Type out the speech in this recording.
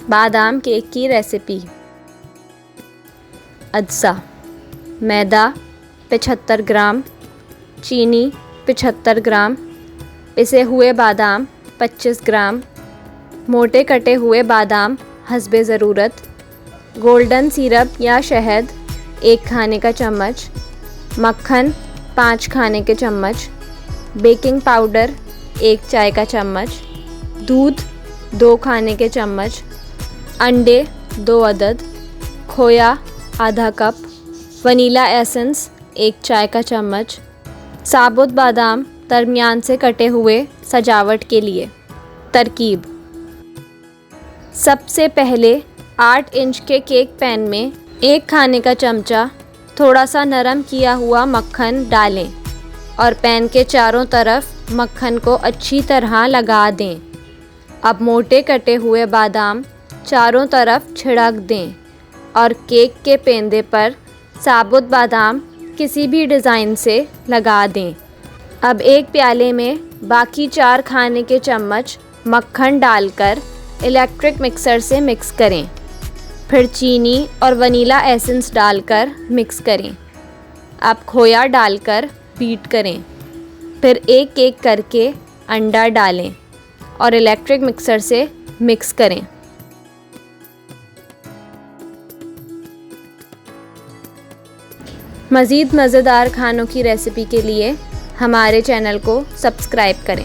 बादाम केक की रेसिपी। अज्जा: मैदा 75 ग्राम, चीनी 75 ग्राम, पिसे हुए बादाम 25 ग्राम, मोटे कटे हुए बादाम हस्बे ज़रूरत, गोल्डन सिरप या शहद 1 खाने का चम्मच, मक्खन 5 खाने के चम्मच, बेकिंग पाउडर 1 चाय का चम्मच, दूध 2 खाने के चम्मच, अंडे 2 अदद, खोया आधा कप, वनीला एसेंस 1 चाय का चम्मच, साबुत बादाम दरमियान से कटे हुए सजावट के लिए। तरकीब: सबसे पहले 8 इंच के केक पैन में 1 खाने का चमचा थोड़ा सा नरम किया हुआ मक्खन डालें और पैन के चारों तरफ मक्खन को अच्छी तरह लगा दें। अब मोटे कटे हुए बादाम चारों तरफ छिड़क दें और केक के पेंदे पर साबुत बादाम किसी भी डिज़ाइन से लगा दें। अब एक प्याले में बाकी 4 खाने के चम्मच मक्खन डालकर इलेक्ट्रिक मिक्सर से मिक्स करें। फिर चीनी और वनीला एसेंस डालकर मिक्स करें। अब खोया डालकर बीट करें। फिर एक एक करके अंडा डालें और इलेक्ट्रिक मिक्सर से मिक्स करें। मज़ीद मज़ेदार खानों की रेसिपी के लिए हमारे चैनल को सब्सक्राइब करें।